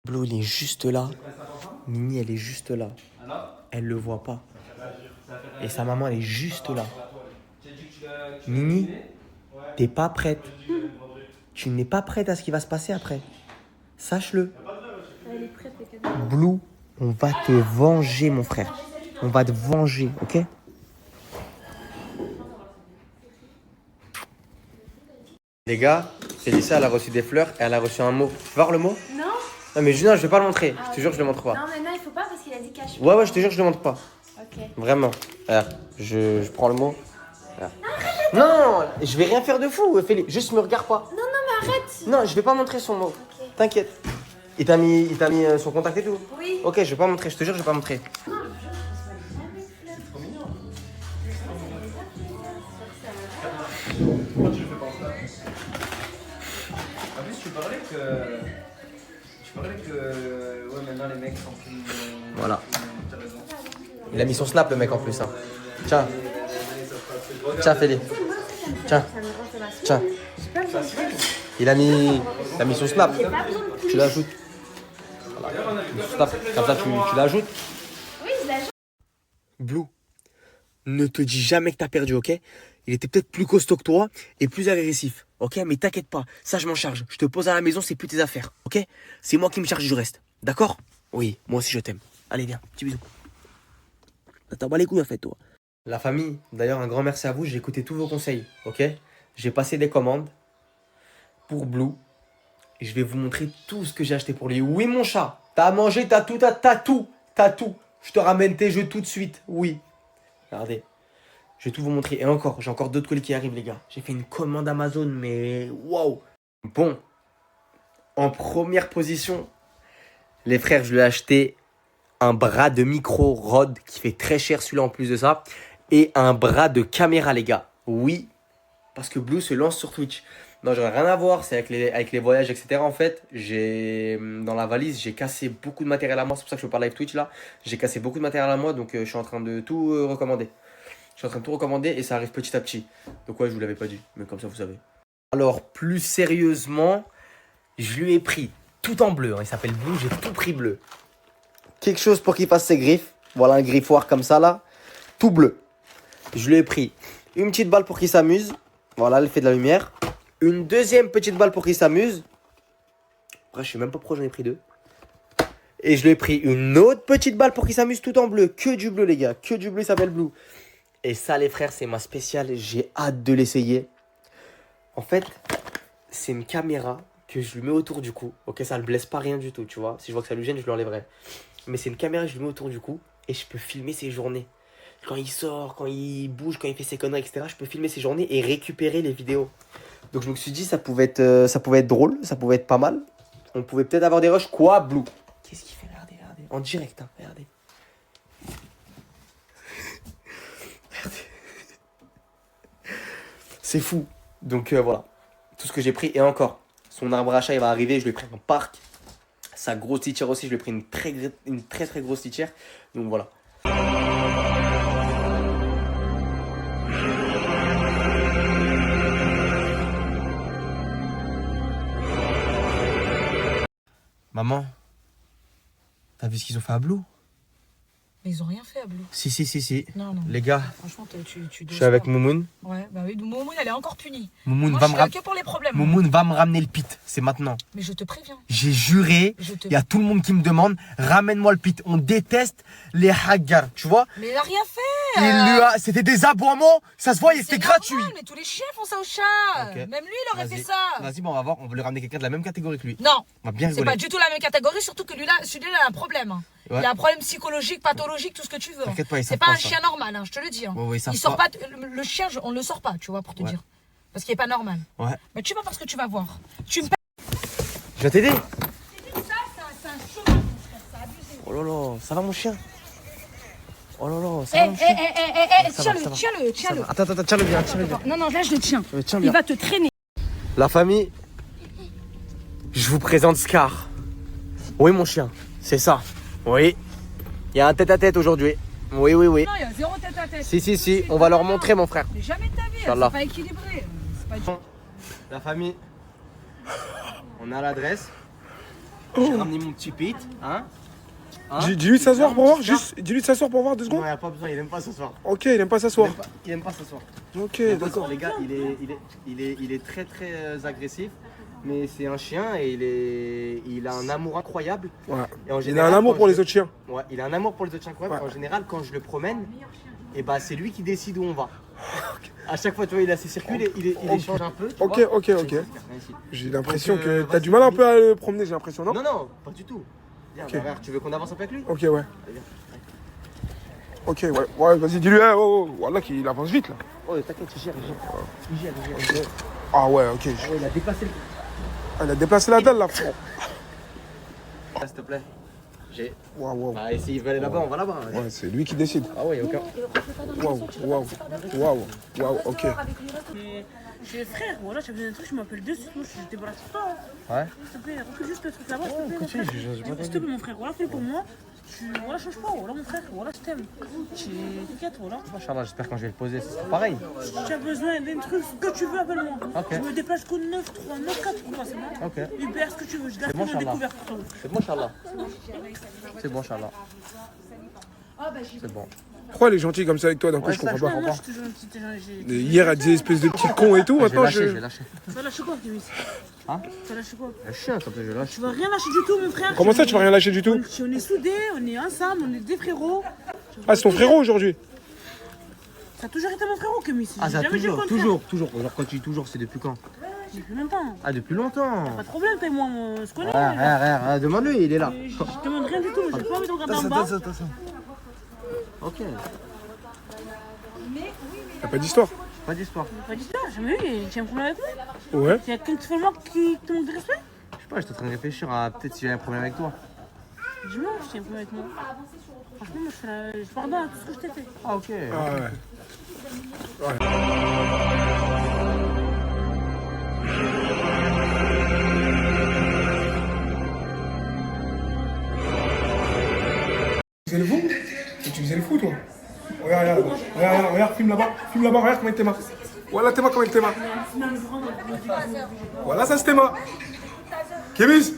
Blue, il est juste là. Mimi, elle est juste là. Elle le voit pas. Et sa maman, elle est juste là. Mimi, t'es pas prête. Tu n'es pas prête à ce qui va se passer après. Sache-le. Blue, on va te venger, mon frère. On va te venger, ok? Les gars, Célissa, elle a reçu des fleurs et elle a reçu un mot. Tu veux voir le mot? Non. Non, mais non, je vais pas le montrer. Je te jure, je le montre pas. Non, mais non, il faut pas parce qu'il a dit cache. Ouais, je te jure, je le montre pas. Ok. Vraiment. Regarde, je prends le mot. Regarde. Non, je vais rien faire de fou, Félix. Juste me regarde pas. Non, mais arrête. Non, je vais pas montrer son mot. Ok. T'inquiète. Il t'a mis son contact et tout? Oui. Ok, je vais pas montrer, je te jure, je vais pas montrer. Pourquoi tu le fais pas en plus, tu parlais que. Ouais, maintenant les mecs sont plus. Voilà. T'as raison. Il a mis son snap, le mec, en plus. Hein. Tiens. Tiens, Félix. Tiens. Tiens. Il a mis son snap. Tu l'ajoutes. Voilà. Son snap. Comme ça, tu l'ajoutes. Oui, je l'ajoute. Blue, ne te dis jamais que t'as perdu, ok? Il était peut-être plus costaud que toi et plus agressif, ok? Mais t'inquiète pas, ça je m'en charge. Je te pose à la maison, c'est plus tes affaires, ok? C'est moi qui me charge du reste, d'accord? Oui, moi aussi je t'aime. Allez, viens, petit bisou. T'as bas les couilles en fait, toi. La famille, d'ailleurs, un grand merci à vous. J'ai écouté tous vos conseils, ok? J'ai passé des commandes pour Blue. Et je vais vous montrer tout ce que j'ai acheté pour lui. Oui, mon chat, t'as à manger, t'as tout. Je te ramène tes jeux tout de suite, oui. Regardez, je vais tout vous montrer. Et encore, j'ai encore d'autres colis qui arrivent, les gars. J'ai fait une commande Amazon, mais waouh. Bon, en première position, les frères, je lui ai acheté un bras de micro Rode qui fait très cher, celui-là en plus de ça. Et un bras de caméra, les gars. Oui, parce que Blue se lance sur Twitch. Non, j'aurais rien à voir, c'est avec les voyages, etc. En fait, dans la valise, j'ai cassé beaucoup de matériel à moi. C'est pour ça que je peux parler avec Twitch là. J'ai cassé beaucoup de matériel à moi, donc je suis en train de tout recommander. Je suis en train de tout recommander et ça arrive petit à petit. Donc ouais, je vous l'avais pas dit, mais comme ça vous savez. Alors, plus sérieusement, je lui ai pris tout en bleu. Hein. Il s'appelle Blue, j'ai tout pris bleu. Quelque chose pour qu'il fasse ses griffes. Voilà un griffoir comme ça là. Tout bleu. Je lui ai pris une petite balle pour qu'il s'amuse. Voilà, elle fait de la lumière. Une deuxième petite balle pour qu'il s'amuse. Après, je sais même pas pourquoi j'en ai pris deux. Et je lui ai pris une autre petite balle pour qu'il s'amuse tout en bleu. Que du bleu, les gars. Que du bleu, il s'appelle Blue. Et ça, les frères, c'est ma spéciale. J'ai hâte de l'essayer. En fait, c'est une caméra que je lui mets autour du cou. Ok, ça ne blesse pas rien du tout, tu vois. Si je vois que ça lui gêne, je l'enlèverai. Mais c'est une caméra que je lui mets autour du cou. Et je peux filmer ses journées. Quand il sort, quand il bouge, quand il fait ses conneries, etc. Je peux filmer ses journées et récupérer les vidéos. Donc je me suis dit ça pouvait être drôle, ça pouvait être pas mal. On pouvait peut-être avoir des rushs. Quoi, Blue? Qu'est-ce qu'il fait? Regardez. En direct, hein. Regardez. Regardez. C'est fou. Donc voilà. Tout ce que j'ai pris. Et encore, son arbre à chat, il va arriver. Je lui ai pris un parc. Sa grosse litière aussi. Je lui ai pris une très grosse litière. Donc voilà. Maman, t'as vu ce qu'ils ont fait à Blue? Mais ils ont rien fait à Blue. Si. Non. Les gars, Franchement, tu je suis avec Moumoun. Ouais, bah oui, Moumoun, elle est encore punie. Moumoun Moi, va je me suis là ramener. que pour les problèmes. Moumoun va me ramener le pit, c'est maintenant. Mais je te préviens. J'ai juré, il y a tout le monde qui me demande, ramène-moi le pit. On déteste les haggars, tu vois. Mais il a rien fait. C'était des aboiements, ça se voyait, c'était gratuit. Normal, mais tous les chiens font ça au chat. Ok. Même lui, il aurait Vas-y. fait ça. Vas-y, bon, on va voir, on va lui ramener quelqu'un de la même catégorie que lui. Non, On va bien c'est rigoler. pas du tout la même catégorie, surtout que celui-là, il a un problème. Hein. Ouais. Il a un problème psychologique, pathologique, tout ce que tu veux. T'inquiète pas, ils C'est savent pas pas un ça. chien normal, hein, je te le dis. Hein. Ouais, ils savent il sort pas. pas. Le chien, on le sort pas, tu vois, pour te Ouais. dire. Parce qu'il est pas normal. Ouais. Mais tu vas voir ce que tu vas voir. Tu me Je vais t'aider. ça, c'est un cheval, mon frère, c'est abusé. Oh là là, ça va mon chien? Oh là là, ça va mon chien? Ça va, ça va. Tiens-le. Attends, tiens-le bien, Non, là je le tiens. Tiens Il bien. va te traîner. La famille, je vous présente Scar. Oui, mon chien, c'est ça. Oui. Il y a un tête-à-tête aujourd'hui. Oui. Non, il y a zéro tête à tête. Si, on va leur montrer, mon frère. Mais jamais de ta vie, Inch'Allah. c'est pas équilibré. C'est pas du... La famille, on a l'adresse. J'ai ramené mon petit Pete, hein. Dis-lui de s'asseoir pour voir, juste. Dis-lui de s'asseoir pour voir 2 Non, secondes. il a pas besoin, il aime pas s'asseoir. Ok, il aime pas s'asseoir. Il aime pas s'asseoir. Ok, Il aime pas d'accord. s'asseoir. Les gars, il est très très agressif. Mais c'est un chien et il a un amour incroyable. Ouais. Et en Il a général, un amour quand pour je- les autres chiens. Ouais, il a un amour pour les autres chiens incroyable. Ouais. En général, quand je le promène, et bah c'est lui qui décide où on va. À chaque fois, tu vois, il a ses circuits, il échange un peu. Tu Ok, vois. ok, ok. Ici. J'ai l'impression Donc, que t'as vas-y, du mal un dis- peu à le promener, j'ai l'impression, non? Non, non, pas du tout. Viens, Ok. regarde, tu veux qu'on avance un peu avec lui? Ok, ouais. Allez, viens. Ok, ouais, vas-y, dis-lui, voilà qu'il avance vite là. Oh, t'inquiète, il gère. Il gère. Ah ouais, ok. Ah ouais, il a déplacé le. Ah, il a déplacé la dalle là, frère. S'il te plaît. J'ai. Waouh. Bah, et s'il veut aller là-bas, on va là-bas. Ouais, c'est lui qui décide. Ah ouais, aucun. Waouh, ok. Mais j'ai frère, voilà, j'ai besoin d'un truc, je m'appelle dessus, je débarrasse de toi. Ouais. S'il te plaît, recule juste le truc là-bas, s'il te plaît. S'il te plaît, mon frère, voilà, fais pour moi. Voilà, change pas, voilà, mon frère, voilà, je t'aime. T'inquiète, voilà. Inch'Allah, j'espère que quand je vais le poser, ce sera pareil. Si tu as besoin d'un truc, ce que tu veux, appelle-moi. Ok. Je me déplace qu'au 9-3, 9-4, quoi, c'est bon. Ok. Uber, ce que tu veux, je garde bon, mon Inch'Allah. découverte pour toi. C'est bon, Inch'Allah. C'est bon, Inch'Allah. C'est bon. Pourquoi elle est gentille comme ça avec toi d'un coup, Ouais, je ça, comprends je pas. Moi, je suis toujours un petit. j'ai- Hier, elle disait espèce de petit con et tout, Je vais maintenant lâcher, je vais lâcher. Tu vas lâcher quoi, Kémis? Hein? Tu vas lâcher quoi? Le chien, s'il te plaît, je lâche. Tu vas rien lâcher du tout, mon frère. Comment ça, tu vas rien lâcher du tout? On est soudés, on est ensemble, on est des frérots. Ah, c'est ton frérot aujourd'hui? Ça a toujours été mon frérot, Kémis. Ah, ça, J'ai jamais dit le toujours. contraire. Genre, quand tu dis toujours, c'est depuis quand? Depuis longtemps. Ah, depuis longtemps. Pas de problème, toi et moi, on se connaît. Rien, demande-lui, il est là. Je te demande rien du tout, j'ai pas envie de regarder en bas. Ok, Y'a pas d'histoire. pas d'histoire. Pas d'histoire, jamais eu, tu as un problème avec moi? Ouais. Il y a quelqu'un qui fait moi qui te manque de respect? Je sais pas, j'étais en train de réfléchir à peut-être si j'ai un problème avec toi. Dis-moi, si tu as un problème avec moi. Franchement, moi je pardonne à tout ce que je t'ai fait. Ah, ok. Ah ouais. Tu faisais le fou? Tu faisais le fou, toi? Regarde, filme là-bas, regarde comment il t'aima. Voilà Théma, comment il t'aima. Voilà, ça c'est Théma. Kémis.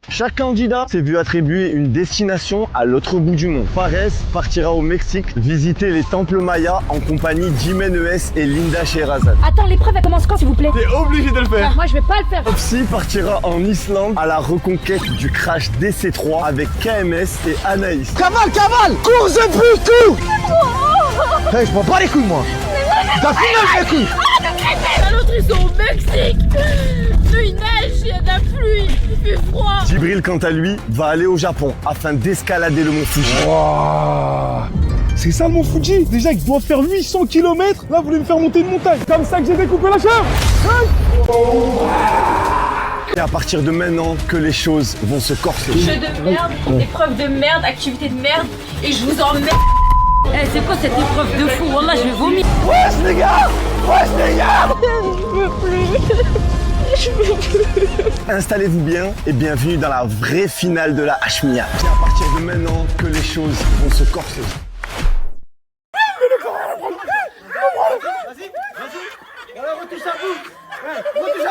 Chaque candidat s'est vu attribuer une destination à l'autre bout du monde. Fares partira au Mexique visiter les temples mayas en compagnie d'Jiménez et Linda Sherazade. Attends, l'épreuve elle commence quand s'il vous plaît? T'es obligé de le faire. Moi je vais pas le faire. Opsi partira en Islande à la reconquête du crash DC3 avec KMS et Anaïs. Cavale, course de plus, cours. Hey, je prends pas les couilles moi. T'as fini les couilles. L'autre ils sont au Mexique. Il neige, il y a de la pluie, il fait froid. Djibril, quant à lui, va aller au Japon afin d'escalader le mont Fuji. Wow. C'est ça le mont Fuji. Déjà, il doit faire 800 km. Là, vous voulez me faire monter une montagne. Comme ça que j'ai découpé la chèvre. Et à partir de maintenant que les choses vont se corser. Jeu de merde, épreuve de merde, activité de merde, et je vous emmerde. Eh, c'est quoi cette épreuve de fou? Wallah, je vais vomir. Wesh les gars. Installez-vous bien et bienvenue dans la vraie finale de la Hashmia. C'est à partir de maintenant que les choses vont se corser. Retouche à bout.